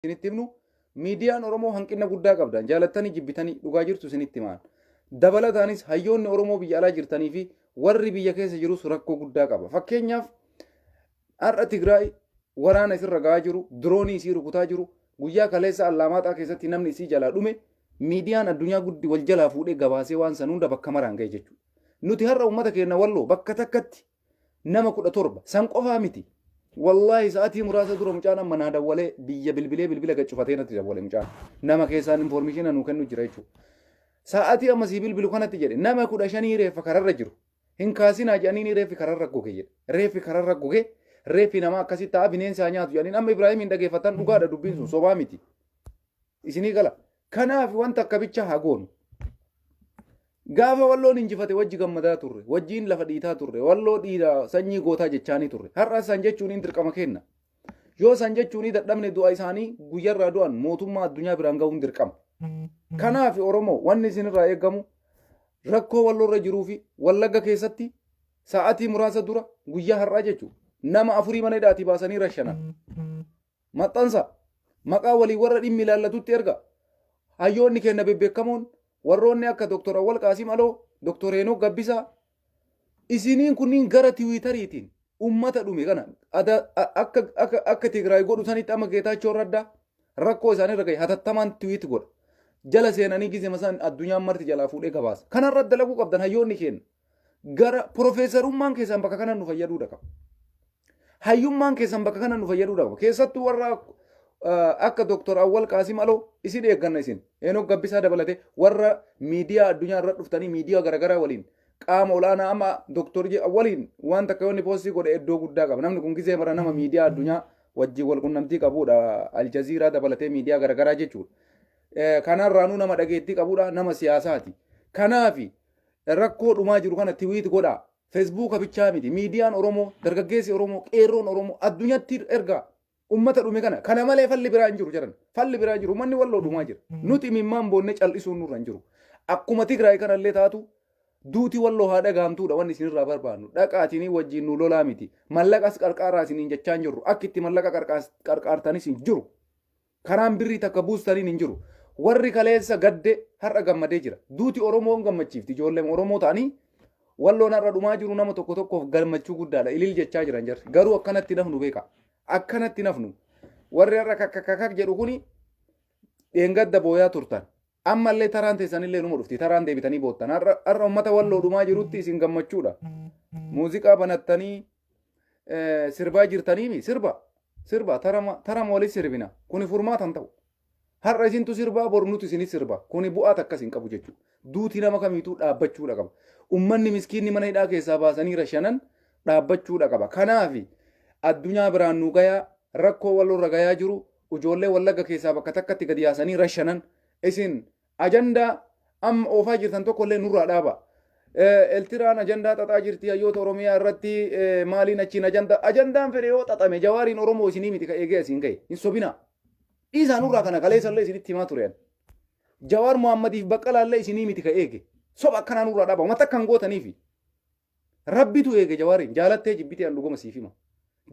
isinitti himnu miidiyaan Oromoo hanqina guddaa qabdan jaalattanii jibbitanii dhugaa jirtu isinitti himaan. Dabalataanis hayyoonni Oromoo biyya alaa jirtanii fi warri biyya keessa jirus rakkoo guddaa qaba. Fakkeenyaaf har'a Tigraay waraana isirra gahaa jiru, diroonii isii rukutaa jiru, guyyaa kaleessa Allamaaxaa keessatti namni isii jalaa dhume miidiyaan addunyaa guddi wal jalaa fuudhee gabaasee waan san hunda bakka maraan ga'e jechuudha. Nuti har'a uummata keenya walloo bakka takkatti nama 17 san qofaa miti. Wallahi sa'aatii muraasa dura mucaan amma naa dawwalee biyya bilbila gaccufatee natti dawwalee mucaan nama keessaan information nu kennu jira jechuudha. Sa'aatii amma sii bilbilu kanatti jedhe nama 15 reeffa kararra jiru. Hin kaasinaa jedhanii reeffi kararra goge jedhe. Reeffi kararra goge reeffi nama akkasitti ta'a bineensa nyaatu jedhanii amma Ibrahim hin dhageeffatan dhugaadha dubbiin sun sobaa miti. Isinii gala. Kanaaf wanta akka bicha haa goonu. Gaafa walloon injifate wajji gammadaa turre, wajjiin lafa dhiitaa turre, walloo dhiiraa sanyii gootaa jechaanii turre. Har'a san jechuun hin dirqama kenna. Yoo san jechuun dadhabne du'a isaanii guyyarraa du'an mootummaa addunyaa biraan ga'uun dirqama. Kanaaf Oromoo wanni isinirraa eegamu rakkoo walloorra jiruu fi Wallagga keessatti sa'aatii muraasa dura guyyaa har'aa jechuudha. Nama 4 mana hidhaatii baasanii rashanan. Maxxansa maqaa walii warra dhimmi ilaallatutti erga. Hayyoonni kenna bebbeekamoon warroonni akka Dr. Awwal Qaasim Aloo, Dr. Enook Gabbisaa isiniin kunniin gara tiwiitariitiin ummata dhume kana akka Tigraay godhu sanitti amma Geetaachoo Raddaa rakkoo isaaniirra gahe hatattamaan tiwiit godha. Jala seenanii gizema san addunyaan marti jalaa fuudhee gabaasa. Kanarra dalaguu qabdan hayyoonni kenna. Gara profeesarummaan keessan bakka kana nu fayyaduudha qaba. Hayyummaan keessan bakka kana nu fayyaduudha qaba. Keessattuu warra akka Dr. Awwal Qaasim Aloo isin eegganna isin. Enook Gabbisaa dabalatee warra miidiyaa addunyaa irra dhuftanii miidiyaa garaagaraa waliin qaama olaanaa amma Dr. Awwaliin waan takka yoonni poostii godhe iddoo guddaa qaba. Namni kun gizee mara nama miidiyaa addunyaa wajjin wal qunnamtii qabudha. Aljaziiraa dabalatee miidiyaa garaagaraa jechuudha. Kanarraanuu nama dhageettii qabudha. Nama siyaasaati. Kanaafi rakkoo dhumaa jiru kana tiwiit godhaa. Feesbuuka bichaa miti. Miidiyaan Oromoo, dargaggeessi Oromoo, qeerroon Oromoo addunyatti ergaa. Ummata dhume kana malee falli biraan jiru jedhan. Falli biraan jiru manni walloo dhumaa jira. Nuti mimmaan boonnee cal'isuun nurra hin jiru. Akkuma Tigraay kanallee taatu duuti walloo haa dhagaamtuudha wanni isinirraa barbaannu. Dhaqaatiin wajjin nu lolaa miti. Mallaqas qarqaaraa isiniin jechaa hin jirru. Akka itti mallaqa qarqaartanis hin jiru. Karaan birrii takka buustaniin hin jiru. Warri kaleessa gadde har'a gammadee jira. Duuti Oromoon gammachiifti. Ijoolleen Oromoo ta'anii walloon har'a dhumaa jiru nama tokkoof gammachuu guddaadha. Ilil jechaa jiran jarri. Garuu akkanatti nafnu beeka. Akkanatti nafnu. Warri har'a kakakakak jedhu kuni dheengadda booyaa turtan. Ammallee taraan teessanillee numa dhufti. Taraan deebitanii boottan. Har'a uummata walloo dhumaa jirutti isin gammachuudha. Muuziqaa banattanii sirbaa jirtanii sirba tarama waliin sirbina. Kuni furmaatan ta'u. Har'a isintu sirbaa bor nuti isinis sirba. Kuni bu'aa takkas hin qabu jechuudha. Duuti nama kamiituu dhaabbachuudha qaba. Uummanni miskiinni mana hidhaa keessaa baasanii rashanan dhaabbachuudha qaba. Kanaafi addunyaa biraan nu gayaa rakkoo walloorra gayaa jiru ijoollee Wallagga keessaa bakka takkatti gadi yaasanii rashanan isin ajandaa amma oofaa jirtan tokkollee nurraa dhaaba. Eltiraan ajandaa xaxaa jirti hayyoota Oromiyaa irratti maaliin achiin ajandaan fedhe yoo xaxame Jawaariin Oromoo isinii miti ka eegee asiin gahe hin sobina. Dhiisaa nurraa kana kaleessallee isinitti himaa turean. Jawaar Muhammadiif Baqqalaallee isinii miti ka eege. Soba akkanaa nurraa dhaaba. Mata akkan gootaniifi. Rabbitu eege Jawaariin jaalattee jibbitee an dhuguma siif hima.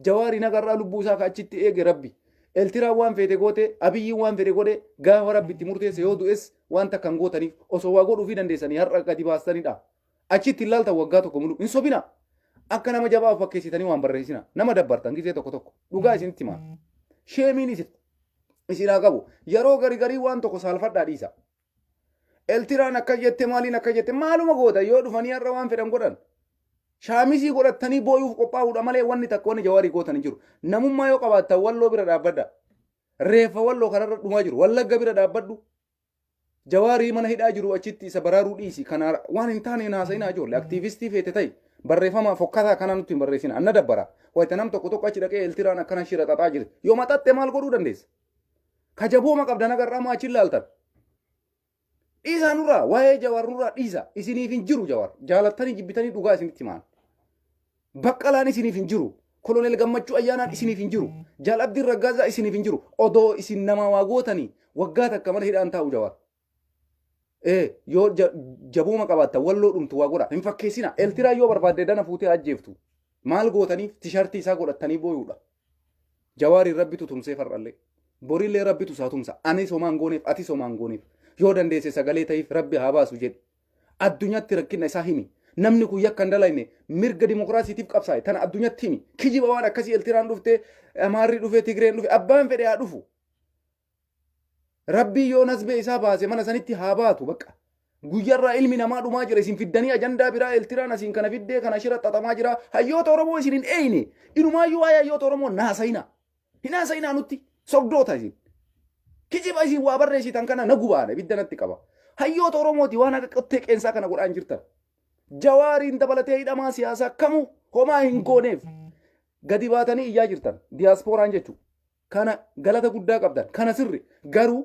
Jawaariin agarraa lubbuu isaa ka achitti eege Rabbi. Eltiraan waan fedhe goote Abiyyiin waan fedhe godhe gaafa Rabbitti murteesse yoo du'es waan takkan gootaniif osoo waa godhuufii dandeessanii har'a gadi baastanidha. Achitti ilaalta waggaa tokko mulu hin sobina. Akka nama jabaa of fakkeessitanii waan barreessina. Nama dabbartan gisee tokko dhugaa isinitti himaa. Sheemiin isinaa qabu yeroo garii waan tokko saalfadhaa dhiisa. Eltiraan akka jette maaliin akka jette maaluma goota yoo dhufanii har'a waan fedhan godhan. Shaamisii godhatanii booyuuf qophaa'uudha malee wanni takka wanni Jawaarii gootan hin jiru. Namummaa yoo qabaattan walloo bira dhaabbadha. Reeffa walloo kanarra dhumaa jiru. Wallagga bira dhaabbadhu. Jawaarii mana hidhaa jiru achitti isa baraaruu dhiisi. Kana waan hin taane haasa'inaa ijoollee aktiivistii feete ta'e barreeffama fokkataa kana nutti hin barreessina. Anna dabbara. Wayita nam tokko achi dhaqee Eltiraan akkana shira xaxaa jirti. Yoo maxatte maal godhuu dandeessa? Kajabooma qabdan agarraa maachiin laaltan. Dhiisaa nurraa waa'ee Jawaar nurraa dhiisa isiniif hin jiru Jawaar jaalattanii jibbitanii dhugaa isinitti himaan. Baqqalaan isiniif hin jiru. Koloneel Gammachuu ayyaanaan isiniif hin jiru. Jaal Abdiin Raggaazaa isiniif hin jiru. Odoo isin nama waa gootanii waggaa takka mana hidhaan taa'u Jawaar. Yoo jabooma qabaattan walloo dhumtu waa godha hin fakkeessina. Eltiraa yoo barbaadde dana fuutee ajjeeftu. Maal gootaniif tishartii isaa godhattanii booyuudha. Jawaarii Rabbitu tumsee far'allee. borillee rabbitu isaa tumsa ani somaan gooneef ati somaan gooneef yoo dandeesse sagalee ta'eef rabbi haa baasu jedhe addunyatti rakkina isaa himi namni kun yakka hin dalayne mirga dimokiraasiitiif qabsaa'e tana addunyatti himi kijiba waan akkasii Eertiraan dhufte Amaarri dhufe Tigreen dhufe abbaan fedhe haa dhufu rabbi yoo nasbee isaa baase mana sanitti haa baatu bakka guyyarraa ilmi namaa dhumaa jira isin fiddanii ajandaa biraa Eertiraan asiin kana fiddee kana shira xaxamaa jira hayyoota Oromoo isin hin eeyne inumaayyuu waa'ee hayyoota Oromoo naasayina hin haasayinaa nutti sobdoota isin kijiba isin waa barreessitan kana na gubaadha ibidda natti qaba hayyoota Oromooti waan akka qottee qeensaa kana godhaan jirtan Jawaariin dabalatee hidhamaa siyaasaa kamuu homaa hin gooneef gadi baatanii iyyaa jirtan diyaaspooraan jechuudha kana galata guddaa qabdan kana sirri garuu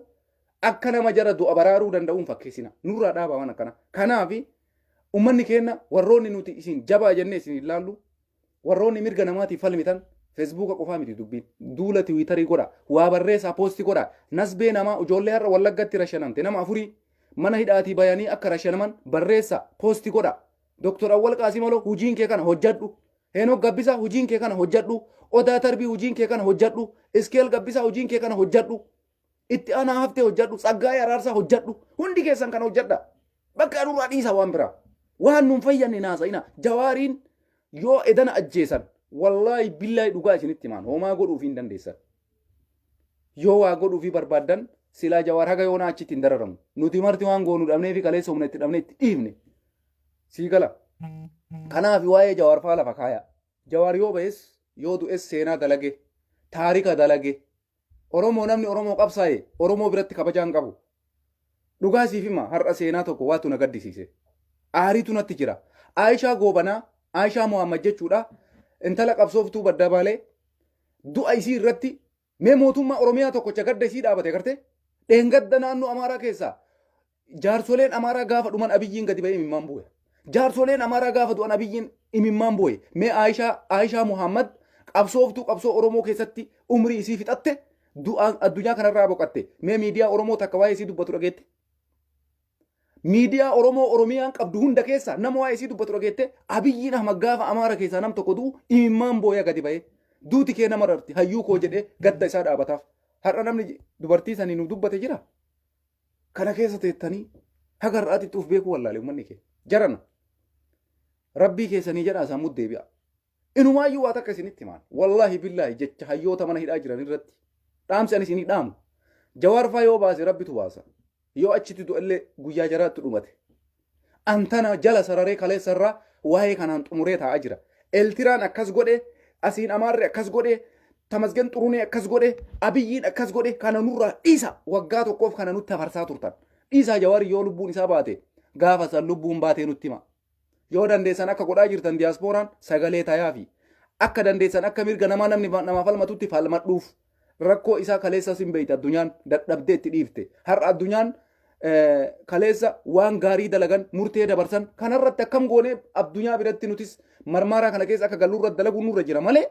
akka nama jara du'a baraaruu danda'uun fakkeessina nurraa dhaabaa waan akkana kanaaf ummanni keenya warroonni nuti isin jabaa jennee isin ilaallu warroonni mirga namaatiif falmitan feesbuuka qofaa miti dubbiin duula tiwiitarii godha waa barreessaa poostii godha nasbee namaa ijoollee har'a wallaggatti rashanamte nama afurii mana hidhaatii bayanii akka rashanaman barreessaa poostii godha Dr. Awwal Qaasimalo hujiin kee kana hojjadhu Heenok Gabbisaa hujiin kee kana hojjadhu Odaa Tarbii hujiin kee kana hojjadhu Iskeel Gabbisaa hujiin kee kana hojjadhu itti aanaa haftee hojjadhu Tsaggaayee Araarsaa hojjadhu hundi keessan kana hojjadha bakka nurraa dhiisa waan biraa waan nun fayyanne naasa'ina Jawaariin yoo edana ajjeesan wallaahi billaahi dhugaa isinitti himaan homaa godhuuf hin dandeessan yoo waa godhuufi barbaaddan silaa Jawaar haga yoona achitti hin dararamu nuti marti waan goonuu dhabnee fi kaleessa humna itti dhabnee itti dhiifne sii gala kanaaf waa'ee Jawaar faa lafa kaaya Jawaar yoo ba'es yoo du'es seenaa dalage taarika dalage Oromoo namni Oromoo qabsaa'e Oromoo biratti kabajaan qabu dhugaa siif hima har'a seenaa tokko waatu na gaddisiise aariitu natti jira Aayishaa Goobanaa Aayishaa Muhammad jechuudha intala qabsooftuu badda baalee du'a isii irratti mee mootummaa Oromiyaa tokkocha gadda isii dhaabate garte dheengadda naannoo Amaaraa keessaa jaarsoleen Amaaraa gaafa dhuman Abiyyiin gadi ba'ee imimmaan bu'e jaarsoleen Amaaraa gaafa du'an Abiyyiin imimmaan bu'e mee Aayishaa Muhammad qabsooftuu qabsoo Oromoo keessatti umrii isii fixatte du'a addunyaa kanarraa boqatte mee miidiyaa Oromoo takka waa'ee isii dubbatu dhageette miidiyaa Oromoo Oromiyaan qabdu hunda keessa nama waa'ee isii dubbatu dhageette Abiyyiin Ahmad gaafa Amaaraa keessaa nam tokko du'u imimmaan bu'ee gadi ba'ee duuti kee nama rarti hayyuu koo jedhee gadda isaa dhaabataaf har'a namni dubartii sanii nu dubbate jira kana keessa teettanii haga har'aatitti uf beekuu wallaalee uummanni kee jarana rabbii keessanii jedhaa sammuu deebi'a inumaayyuu waa takka isinitti himaan wallaahi billaahi jecha hayyoota mana hidhaa jiran irratti dhaamsi ani isinii dhaamu Jawaar faa yoo baase rabbitu baasa yoo achitti du'allee guyyaa jaraatti dhumate antana jala sararee kaleessarraa waa'ee kanaan xumuree taa'aa jira Eertiraan akkas godhe asiin Amaarri akkas godhe Tamasgen Xurunee akkas godhe Abiyyiin akkas godhe kana nurraa dhiisa waggaa tokkoof kana nutti afarsaa turtan dhiisaa Jawaar yoo lubbuun isaa baate gaafa san lubbuun baatee nutti hima yoo dandeessan akka godhaa jirtan diyaaspooraan sagalee tayaafi akka dandeessan akka mirga namaa namni nama falmatutti falmadhuuf rakkoo isaa kaleessa sin beeyta addunyaan dadhabdee itti dhiifte har'a addunyaan kaleessa waan gaarii dalagan murtee dabarsan kanarratti akkam goonee addunyaa biratti nutis marmaaraa kana keessa akka galluu irratti dalaguun nurra jira malee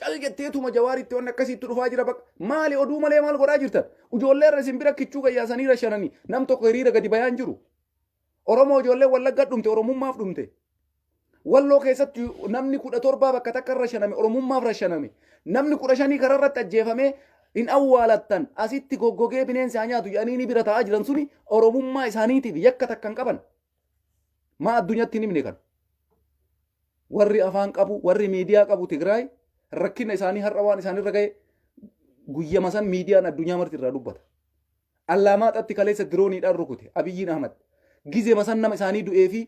cal jetteetuma Jawaaritti waan akkasiitti dhufaa jira bakka maali oduu malee maal godhaa jirtan ijoollee irra isin bira kichuu gayyaasanii rashananii nam tokko hiriira gadi bayaan jiru Oromoo ijoollee Wallaggaa dhumte Oromummaaf dhumte Walloo keessatti namni 17 bakka takka rashaname Oromummaaf rashaname namni 15 kararratti ajjeefamee in awwaalattan asitti goggogee bineensa nyaatu jedhanii bira taa'aa jiran suni Oromummaa isaaniitiif yakka takkan qaban maa addunyatti hin himne kan warri afaan qabu warri miidiyaa qabu Tigraay rakkina isaanii har'a waan isaanirra ga'e guyyama san miidiyaan addunyaa marti irraa dubbata Allaamaxatti kaleessa dirooniidhaan rukute Abiyyiin Ahmad gizee masan nama isaanii du'ee fi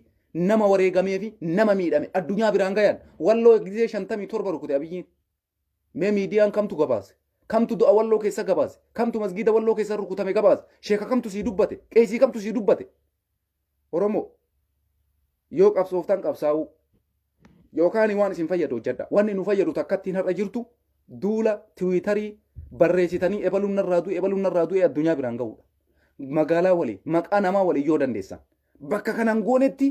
nama wareegamee fi nama miidhame addunyaa biraan gayan Walloo gizee 57 rukute Abiyyiin mee miidiyaan kamtu gabaase kamtu du'a Walloo keessa gabaase kamtu masgiida Walloo keessa rukutame gabaase sheeka kamtu sii dubbate qeesii kamtu sii dubbate Oromoo yoo qabsooftan qabsaa'u yookaan waan isin fayyadu hojjedha wanni nu fayyadu takkattiin har'a jirtu duula tiwiitarii barreessitanii ebaluun narraa du'e addunyaa biraan ga'uudha magaalaa walii maqaa namaa walii yoo dandeessan bakka kanaan goonetti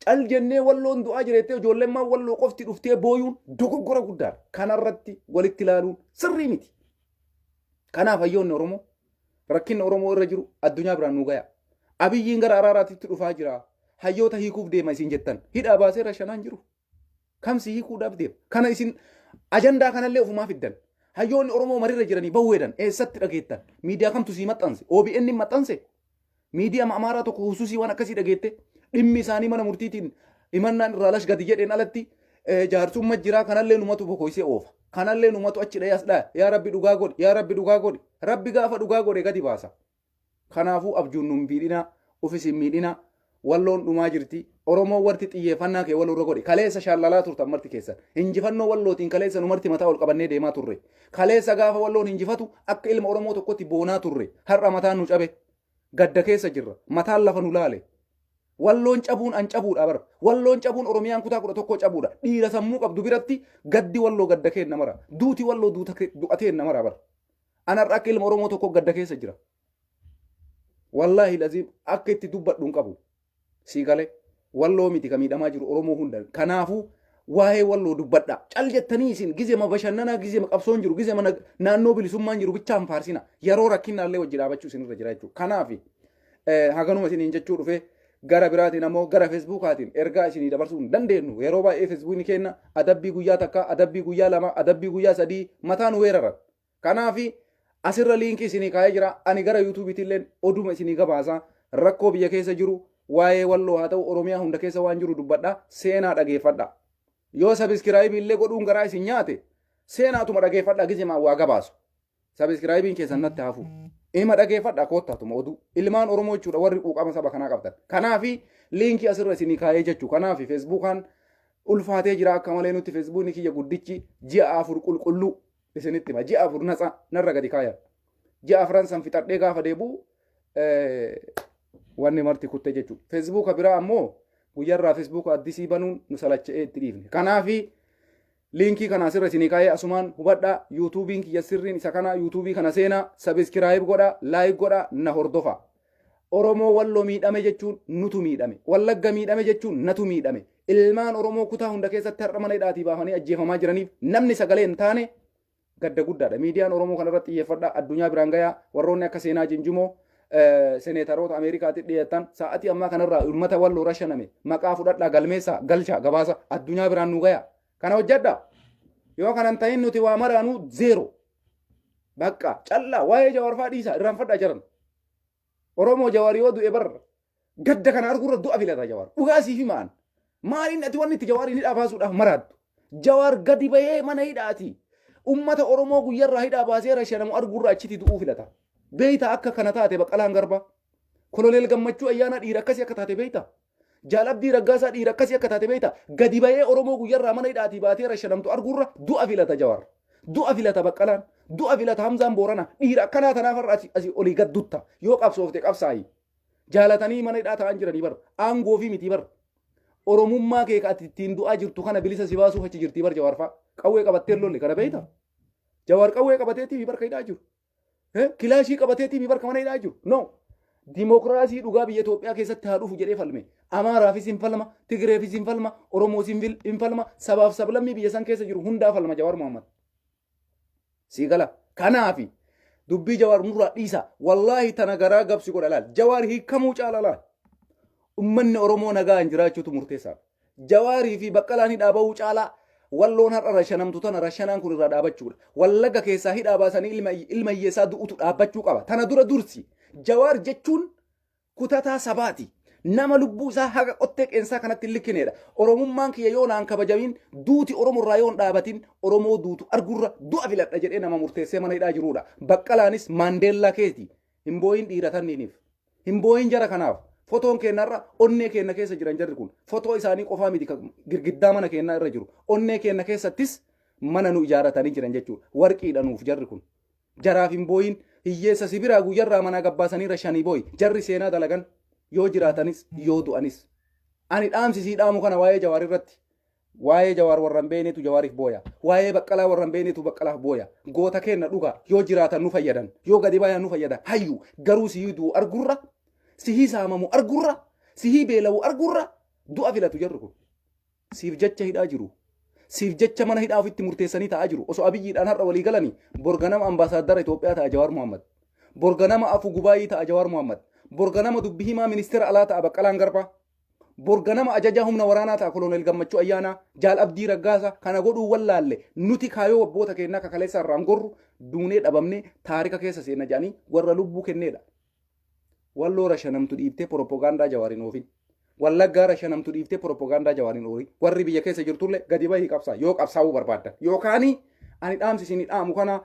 cal jennee Walloon du'aa jireettee ijoolleen maa Walloo qofti dhuftee booyuun dogoggora guddaadha kanarratti walitti ilaaluun sirrii miti kanaaf hayyoonni Oromoo rakkinni Oromoo irra jiru addunyaa biraan nu gaya Abiyyiin gara araaraatitti dhufaa jira hayyoota hiikuuf deema isin jettan hidhaa baasee rashanaan jiru kamsi hiikuudhaaf deema kana isin ajandaa kanallee ofumaa fiddan hayyoonni oromoo marirra jiranii bawweedhan eessatti dhageettan miidiyaa kamtu sii maxxanse OBN maxxanse miidiyaa amaaraa tokko hususii waan akkasii dhageette dhimmi isaanii mana murtiitiin himannaan irraa lash gadi jedheen alatti jaarsummaa jiraa kanallee numatu bokoysee oofa kanallee numatu achi dhayaas dhaa yaa rabbi dhugaa godhi yaa rabbi dhugaa godhi rabbi gaafa dhugaa godhe gadi baasa kanaafuu abjuun nun miidhina ofis hin miidhina walloon dhumaa jirti oromoo warti xiyyeeffannaa kee walirra godhe kaleessa shaallalaa turtan marti keessan injifannoo wallootiin kaleessa nu marti mataa ol qabannee deemaa turre kaleessa gaafa walloon injifatu akka ilma oromoo tokkotti boonaa turre har'a mataan nu cabe gadda keessa jirra mataan lafa nu laale walloon cabuun an cabuudha bara walloon cabuun oromiyaan kutaa 11 cabuudha dhiira sammuu qabdu biratti gaddi walloo gadda keenna mara duuti walloo du'ateen namara bara anarra akka ilma oromoo tokko gadda keessa jira wallahi lazim akka itti dubbadhuun qabu siigale walloo miti kamiidhamaa jiru oromoo hunda kanaafuu waa'ee walloo dubbadha cal jettanii isin gizema bashannanaa gizema qabsoon jiru gizema naannoo bilisummaan jiru bichaan faarsina yeroo rakkinnaallee wajji dhaabachuu isinirra jira jechuudha kanaafi haganuma isiniin jechuu dhufee gara biraatiin ammoo gara feesbuukaatiin ergaa isinii dabarsuu hin dandeenyu yeroo baay'ee feesbuukni kenna adabbii guyyaa takka adabbii guyyaa lama adabbii guyyaa sadii mataa nu weeraran kanaafi asirra liinkii isinii kaa'ee jira ani gara yuutuubiitilleen oduma isinii gabaasa rakkoo biyya keessa jiru waa'ee walloo haa ta'u oromiyaa hunda keessa waan jiru dubbadha seenaa dhageeffadha yoo sabiskiraayibii illee godhuun garaa isin nyaate seenaatuma dhageeffadha gizimaa waa gabaasu sabiskiraayibiin keessan natti hafu ima dhageeffadha koottaatuma oduu ilmaan oromoo jechuudha warri quuqama saba kanaa qabdan kanaafi liinkii asirra isinii kaa'ee jechuu kanaafi feesbuukaan ulfaatee jira akka malee nutti feesbuukni kiyya guddichi ji'a 4 qulqulluu isinitti hima ji'a 4 natsa narra gadi kaayan ji'a 4 san fixadhee gaafa deebu wanni marti kutte jechuudha feesbuuka biraa ammoo guyyarraa feesbuuka addisii banuun nu salacha'ee itti dhiifne kanaafi liinkii kana asirra isinii kaa'ee asumaan hubadha yuutuubiin kiyya sirriin isa kana yuutuubii kana seenaa sabiskiraayib godha laayik godha na hordofa oromoo walloo miidhame jechuun nutu miidhame wallagga miidhame jechuun natu miidhame ilmaan oromoo kutaa hunda keessatti har'a mana hidhaatii baafanii ajjeefamaa jiraniif namni sagalee hin taane gadda guddaadha miidiyaan oromoo kanarratti xiyyeeffadha addunyaa biraan gayaa warroonni akka seenaa jinjimoo seneetaroota ameerikaatti dhiyeessan sa'atii ammaa kanarraa uummata walloo rashaname maqaa fudhadhaa galmeessaa galcha gabaasa addunyaa biraan nu gayaa kana hojjedha yoo kanan ta'in nuti waa maraanuu zeero bakka callaa waa'ee jawaarfaa dhiisaa irraanfadhaa jiran oromoo jawaar yoo du'e barra gadda kana argurra du'a filata jawaar dhugaasii fi maaliin ati wanni itti jawaariin hidhaa baasuudhaaf maraattu jawaar gadi bahee mana hidhaati ummata oromoo guyyarraa hidhaa baasee rashanamu argurra achitti du'uu filata beeyta akka kana taate Baqqalaan Garbaa koloneel gammachuu ayyaana dhiira akkasii akka taate beeyta jaalabdii raggaasaa dhiira akkasii akka taate beeyta gadi bahee oromoo guyyarraa mana hidhaatii baatee rashanamtu argurra du'a filata jawaar du'a filata Baqqalaan du'a filata Hamzaan Boorana dhiira akkanaa tanaaf har'a asii olii gaddutta yoo qabsoofte qabsaayi jaalatanii mana hidhaa ta'an jiranii bar aangoo fi miti bar oromummaa kee ka ittiin du'aa jirtu kana bilisa si baasuuf achi jirtii bar jawaarfaa qawwee qabattee lolle kana beeyta jawaar qawwee qabateetii fi barka hidhaa jiru kilaashii qabateetii fi barka mana hidhaa jiru no dimokiraasii dhugaa biyya Itoophiyaa keessatti haa dhufu jedhee falme Amaaraafis hin falma Tigreefis hin falma Oromoos hin falma sabaaf sablammii biyya san keessa jiru hundaa falma Jawaar Mohammad siigala kanaafi dubbii Jawaar nurraa dhiisa wallaahi tana garaa gabsi godha laal Jawaar hiikamuu caala laal ummanni Oromoo nagaa hin jiraachuutu murteessaa Jawaarii fi Baqqalaan hidhaa bahuu caalaa walloon har'a rashanamtu tana rashanaan kun irraa dhaabachuudha wallagga keessaa hidhaa baasanii ilma hiyyeessaa du'utu dhaabbachuu qaba tana dura dursi Jawaar jechuun kutataa sabaati nama lubbuu isaa haga qottee qeensaa kanatti likkineedha oromummaan kiyya yoo naan kabajamin duuti oromorraa yoon dhaabatin oromoo duutu argurra du'a filadha jedhee nama murteessee mana hidhaa jiruudha Baqqalaanis maandeellaa keeti hin booyin dhiiratanniiniif hin booyin jara kanaaf fotoon keenyarra onnee keenya keessa jiran jarri kun fotoo isaanii qofaa miti girgiddaa mana keenyaa irra jiru onnee keenya keessattis mana nu ijaaratanii jiran jechuudha warqiidhanuuf jarri kun jaraaf hin booyin hiyyeessa sibiraa guyyarraa mana gabbaasanii rashanii booyi jarri seenaa dalagan yoo jiraatanis yoo du'anis ani dhaamsisii dhaamu kana waa'ee Jawaar irratti waa'ee Jawaar warran beenetu Jawaariif booya waa'ee Baqqalaa warran beenetu Baqqalaaf booya goota keenna dhugaa yoo jiraatan nu fayyadan yoo gadi bayan nu fayyadan hayyu garuu sii du'u argurra sihii saamamu argurra sihii beelawu argurra du'a filatu jarri kun siif jecha hidhaa jiru siif jecha mana hidhaa ofitti murteessanii ta'aa jiru osoo abiyyiidhaan har'a walii galanii borganama ambaasaadara Itoophiyaa ta'a Jawaar Mohammad borganama afu gubaayii ta'a Jawaar Mohammad borganama dubbii himaa ministeera alaa ta'a Baqqalaan Garbaa borganama ajaja humna waraanaa ta'a kolonel gammachuu ayyaanaa jaal abdii raggaasa kana godhuu wallaalle nuti kaayoo abboota keenyaa kakaleessa irraan gorru duunee dhabamnee taarika keessa seena jedhanii warra lubbuu kenneedha. Walloo rashanamtu dhiibtee propagaandaa jawaariin oofin. Wallaggaa rashanamtu dhiibtee propagaandaa jawaariin oofin. Warri biyya keessa jirtullee gadi bahii qabsaa yoo qabsaa'uu barbaaddan yookaanii ani dhaamsi isin dhaamu kana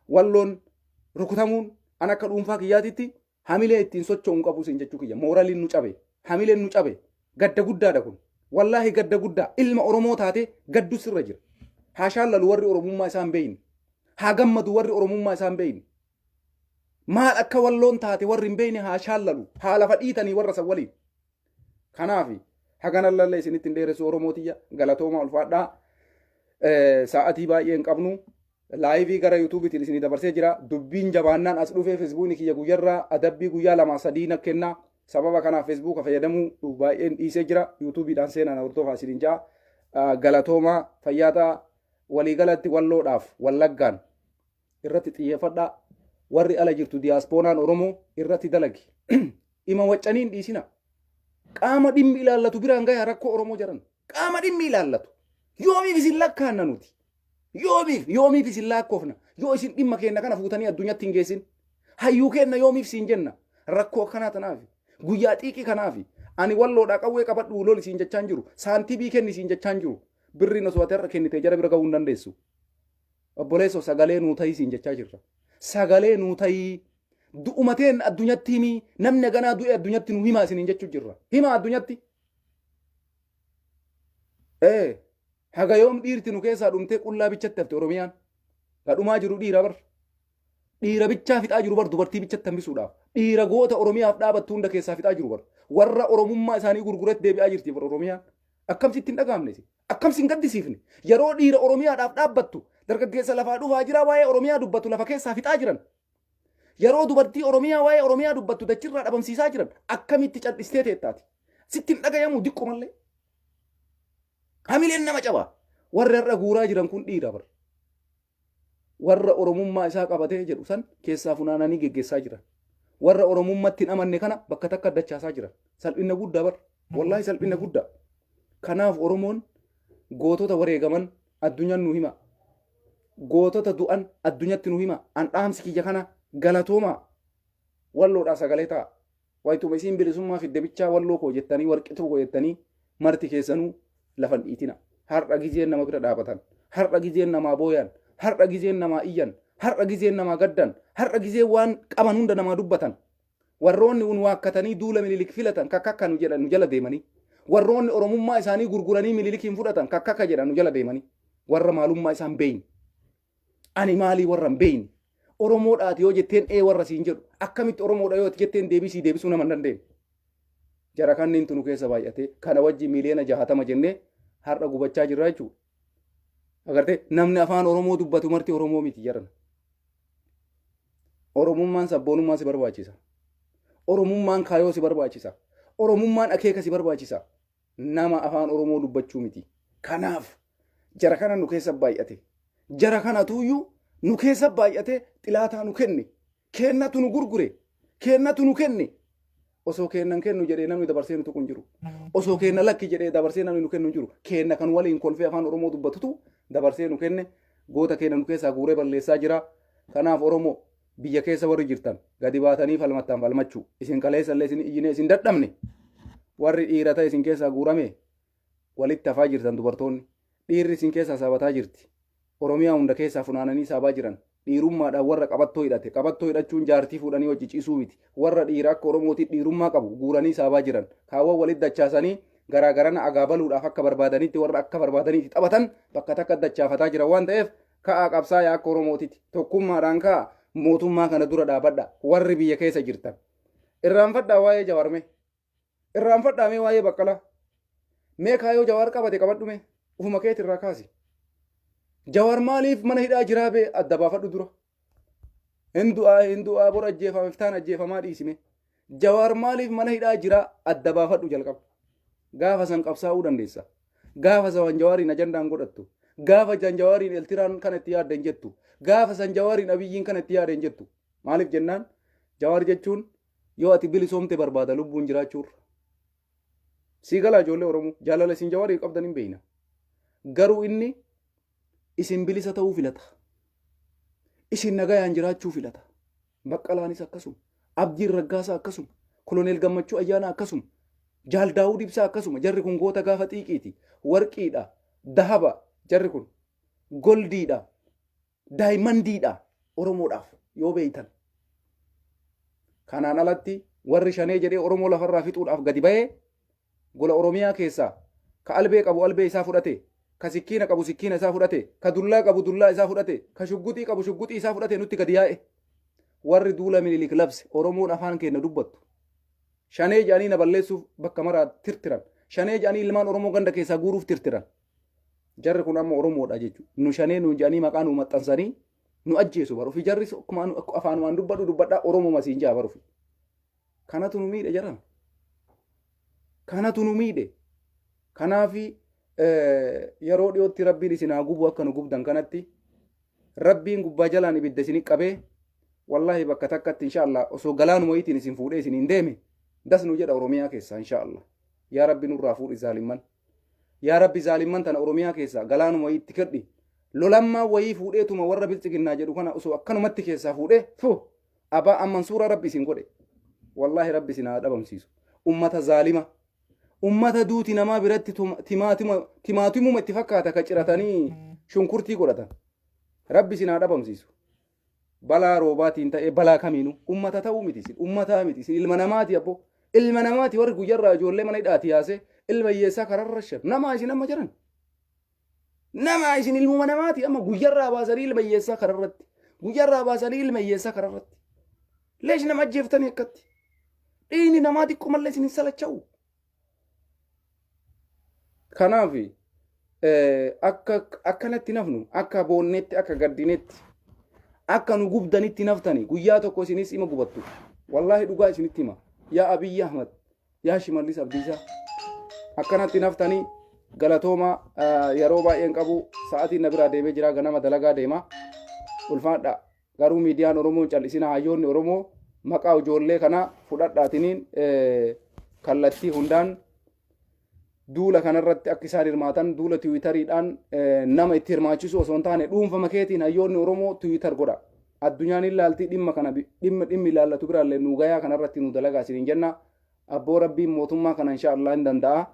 walloon rukutamuun an akka dhuunfaa kiyyaatitti hamilee ittiin socho'uun qabu isin jechuu kiyya mooraliin nu cabe hamileen nu cabe gadda guddaadha kun wallaahi gadda guddaa ilma Oromoo taate gaddu sirra jira haa shaallalu warri Oromummaa isaan beeyni haa gammadu warri Oromummaa isaan beeyni maal akka walloon taate warri hin beeyne haa shaallalu haa lafa dhiitanii warra san waliin kanaafi haganan lalle isinitti hin dheeressu Oromootiyya galatooma ulfaadhaa sa'atii baay'ee hin qabnu laayivii gara yuutuubiitiin isinii dabarsee jira dubbiin jabaannaan as dhufee feesbuukii kiyya guyyarraa adabbii guyyaa 2-3 na kennaa sababa kanaaf feesbuuka fayyadamuu baay'een dhiisee jira yuutuubiidhaan seenaan hordofaa isiniin ja'a galatoomaa fayyaataa waliigalatti walloodhaaf wallaggaan irratti xiyyeeffadhaa warri ala jirtu diyaaspoonaan Oromoo irratti dalagi ima waccaniin dhiisina qaama dhimmi ilaallatu biraan gaya rakkoo Oromoo jiran qaama dhimmi ilaallatu yoomiif isin lakkaanna nuti yoomiif isin lakkoofna yoo isin dhimma keenya kana fuutanii addunyatti hin geessin hayyuu keenya yoomiif siin jenna rakkoo akkanaa tanaaf guyyaa xiiqii kanaaf ani walloodhaa qawwee qabadhu lol isin jechaan jiru saantibii kenni isin jechaan jiru birriin osoo ati irra kennite jara bira gahuu hin dandeessu obboleessoo sagalee nuu ta'ii isin jechaa jirra sagalee nuu ta'ii du'umateen addunyatti himi namni ganaa du'e addunyatti nu himaa isin jechuu jirra himaa addunyatti haga yoom dhiirti nu keessaa dhumtee qullaa bichatti hafte Oromiyaan gadhumaa jiru dhiira bar dhiira bichaa fixaa jiru bar dubartii bichatti hambisuudhaaf dhiira goota Oromiyaaf dhaabattu hunda keessaa fixaa jiru bar warra Oromummaa isaanii gurguretti deebi'aa jirti bar Oromiyaan akkamsitti hin dhagaamne akkamsi hin gaddisiifne yeroo dhiira Oromiyaadhaaf dhaabbattu dargaggeessa lafaa dhufaa jira waa'ee Oromiyaa dubbatu lafa keessaa fixaa jiran yeroo dubartii Oromiyaa waa'ee Oromiyaa dubbattu dachirraa dhabamsiisaa jiran akkamitti cal'istee teettaati sitti hin dhagayamu diqqomallee hamileen nama caba warra irra guuraa jiran kun dhiira bar warra Oromummaa isaa qabatee jedhu san keessaa funaananii geggeessaa jiran warra Oromummatti hin amanne kana bakka takka dachaasaa jiran salphina guddaa bar wallaahi salphina guddaa kanaaf Oromoon gootota wareegaman addunyaan nu hima gootota du'an addunyatti nu hima an dhaamsi kiyya kana galatoomaa walloodhaa sagalee ta'a wayituma isiin bilisummaa fidde bichaa walloo koo jettanii warqituu koo jettanii marti keessanuu lafan dhiitina har'a gizeen nama bira dhaabatan har'a gizeen namaa booyan har'a gizeen namaa iyyan har'a gizeen namaa gaddan har'a gizeen waan qaban hunda namaa dubbatan warroonni un waakkatanii duula mililik filatan kakkakka nu jedhan nu jala deemanii warroonni Oromummaa isaanii gurguranii mililikiin fudhatan kakkakka jedhan nu jala deemanii warra maalummaa isaan beeyni ani maalii warra hin beeyni Oromoodhaati yoo jetteen warra siin jedhu akkamitti Oromoodha yoo jetteen deebisuu nama hin dandeenye jara kanneen tunu keessa baay'ate kana wajji miliyoona 60 jennee har'a gubachaa jirra jechuudha. Agartee namni afaan Oromoo dubbatu marti Oromoo miti jaran. Oromummaan sabboonummaa si barbaachisa. Oromummaan kaayoo si barbaachisa. Oromummaan akeeka si barbaachisa. Nama afaan Oromoo dubbachuu miti. Kanaaf jara kana nu keessa baay'ate. Jara kana tuyyuu nu keessa baay'ate xilaataa nu kenne. Kennatu nu gurgure. Kennatu nu kenne. Osoo kennan kennu jedhee namni dabarsee nu tuqun jiru. Osoo kenna lakki jedhee dabarsee namni nu kennu jiru. Kenna kan waliin kolfee afaan Oromoo dubbatutu dabarsee nu kenne goota kenna nu keessaa guuree balleessaa jira. Kanaaf Oromoo biyya keessa warri jirtan gadi baatanii falmattaan falmachuu isin kaleessa illee isin iyyine isin dadhabne warri dhiira ta'e isin keessaa guurame walitti hafaa jirtan dubartoonni dhiirri isin keessaa saabataa jirti. Oromiyaa hunda keessaa funaananii saabaa jiran. Dhiirummaadhaan warra qabattoo hidhate qabattoo hidhachuun jaartii fuudhanii hojii ciisuu miti warra dhiira akka Oromootti dhiirummaa qabu guuranii saabaa jiran kaawwan walitti dachaasanii garaagarana agaabaluudhaaf akka barbaadanitti warra akka barbaadanitti taphatan bakka takka dachaafataa jiran waan ta'eef ka'aa qabsaa'aa akka Oromootitti tokkummaadhaan ka'aa mootummaa kana dura dhaabadha warri biyya keessa jirtan irraanfadhaa waa'ee Jawaarme irraanfadhaa mee waa'ee Baqqalaa mee kaayoo Jawaar qabate qabadhume ufuma keetti irraa kaasi. Jawaar maaliif mana hidhaa jiraa bee adda baafadhu dura. Hindu'aa bor ajjeefama iftaan ajjeefamaa dhiisime. Jawaar maaliif mana hidhaa jiraa adda baafadhu jalqaba. Gaafa san qabsaa'uu dandeessa. Gaafa san Jawaariin ajandaan godhattu. Gaafa san Jawaariin Eltiraan kan itti yaaddan jettu. Gaafa san Jawaariin Abiyyiin kan itti yaaddan jettu. Maaliif jennaan Jawaar jechuun yoo ati bilisoomte barbaada lubbuun jiraachuurra. Sigala ijoollee Oromoo jaalala isin Jawaarii qabdan hin beekna. Garuu inni isin bilisa ta'uu filata. Isin nagayaan jiraachuu filata. Baqqalaanis akkasuma. Abdiin Raggaasaa akkasuma. Koloneel Gammachuu Ayyaanaa akkasuma. Jaal Daawud Ibsaa akkasuma. Jarri kun goota gaafa xiiqiiti. Warqiidha. Dahaba. Jarri kun goldiidha. Daayimandiidha. Oromoodhaaf yoo beeytan. Kanaan alatti warri shanee jedhee Oromoo lafarraa fixuudhaaf gadi ba'ee gola Oromiyaa keessaa ka albee qabu albee isaa fudhate, ka sikkiina qabu sikkiina isaa fudhate, ka dullaa qabu dullaa isaa fudhate, ka shugguxii qabu shugguxii isaa fudhate nutti gadi yaa'e. Warri duula Minilik labse Oromoon afaan keenya dubbattu. Shanee jedhanii na balleessuuf bakka maraa tirtiran. Shanee jedhanii ilmaan Oromoo ganda keessaa guuruuf tirtiran. Jarri kun amma Oromoodha jechuudha. Nu shanee nu jedhanii maqaa nu maxxansanii nu ajjeesu baruufi jarri afaanumaan dubbadhaa Oromoo masiin jaa baruufi. Kanatu nu miidhe jarama. Kanatu nu miidhe. Kanaafi yeroo dhiyootti rabbiin isin haa gubu akka nu gubdan kanatti rabbiin gubbaa jalaan ibidda isin qabee wallahi bakka takkatti inshallah osoo galaanuma wayitiin isin fuudhee isin hin deeme das nu jedha Oromiyaa keessaa inshallah. Yaa Rabbi nurraa fuudhi zaalimman. Yaa Rabbi zaalimman tana Oromiyaa keessaa galaanuma wayiitti kadhi. Lolammaa wayii fuudheetuma warra bilchiginnaa jedhu kana osoo akkanumatti keessaa fuudhee abaa amman suura Rabbi isin godhe. Wallahi Rabbi isin haa dhabamsiisu. Ummata zaalima. Ummata duuti namaa biratti timaatimuma itti fakkaata ka ciratanii shunkurtii godhatan. Rabbi isin haa dhabamsiisu. Balaa roobaatiin ta'ee balaa kamiinu ummata ta'uu miti isin ummataa miti isin ilma namaati abbo. Ilma namaati warri guyyarraa ijoollee mana hidhaati yaasee ilma hiyyeessaa kararra shan namaa isin amma jiran. Nama isin ilmuma namaati amma guyyarraa baasanii ilma hiyyeessaa kararratti. Guyyarraa baasanii ilma hiyyeessaa kararratti. Leesh nama ajjeeftanii akkatti. Dhiini namaa xiqqoo mallee isin hin salacha'u. Kanaaf akkanatti nafnu akka boonnetti akka gaddinetti akka nu gubdanitti naftanii guyyaa tokko isinis ima gubattu. Wallahi dhugaa isinitti hima. Yaa Abiyyi Ahmad, yaa Shimallis Abdiisaa akkanatti naftanii galatooma yeroo baay'een qabu sa'aatiin na biraa deemee jira ganama dalagaa deema. Ulfaadha. Garuu miidiyaan Oromoo callisina hayyoonni Oromoo maqaa ijoollee kana fudhadhaatiniin kallattii hundaan duula kanarratti akka isaan hirmaatan duula tiwiitariidhaan nama itti hirmaachisu osoo hin taane dhuunfama keetiin hayyoonni Oromoo tiwiitar godha. Addunyaan ilaaltii dhimma kana dhimmi ilaallatu biraallee nu gayaa kanarratti nu dalagaa isiniin jenna. Abboo Rabbiin mootummaa kana inshaAllah hin danda'a.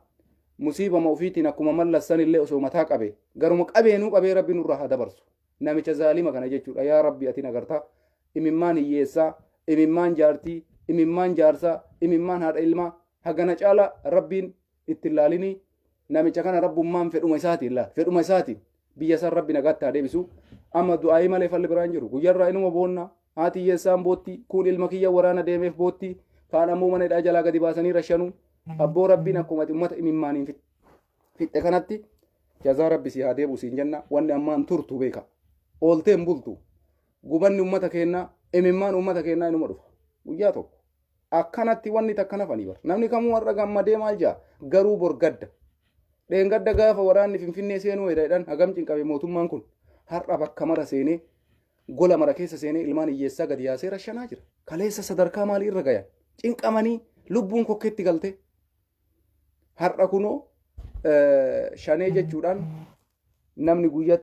Musiibama ofiitiin akkuma mallassan illee osoo mataa qabe garuma qabeenuu qabee Rabbi nurraa haa dabarsu. Namicha zaalima kana jechuudha. Yaa Rabbi ati nagartaa imimmaan hiyyeessaa, imimmaan jaartii, imimmaan jaarsaa, imimmaan haadha ilmaa hagana caala Rabbiin itti ilaalinii namicha kana rabbummaan fedhuma isaatiin ilaala. Fedhuma isaatiin biyya san Rabbi nagaatti haa deebisu. Amma du'aayii malee falli biraan jiru. Guyyarraa inuma boonna haati hiyyeessaan bootti kun ilma kiyya waraana deemeef bootti kaan ammoo mana hidhaa jalaa gadi baasanii rashanu. Abboo Rabbiin akkuma ummata imimmaaniin fixxe kanatti jazaa Rabbi si haa deebisu siin jenna. Wanni ammaan turtu beeka. Oolteen bultu. Gubanni ummata keenyaa imimmaan ummata keenyaa inuma dhufa. Guyyaa tokko. Akkanatti wanni takka nafanii bara. Namni kamuu har'a gammadee maal jaa garuu borgadda. Dheengadda gaafa waraanni Finfinnee seenuu jedhan hagam cinqabe mootummaan kun har'a bakka mara seenee gola mara keessa seenee ilmaan hiyyeessaa gadi yaasee rashanaa jira. Kaleessa sadarkaa maalii irra gayan? Cinqamanii lubbuun kokkeetti galte. Har'a kunoo shanee jechuudhaan namni guyyaa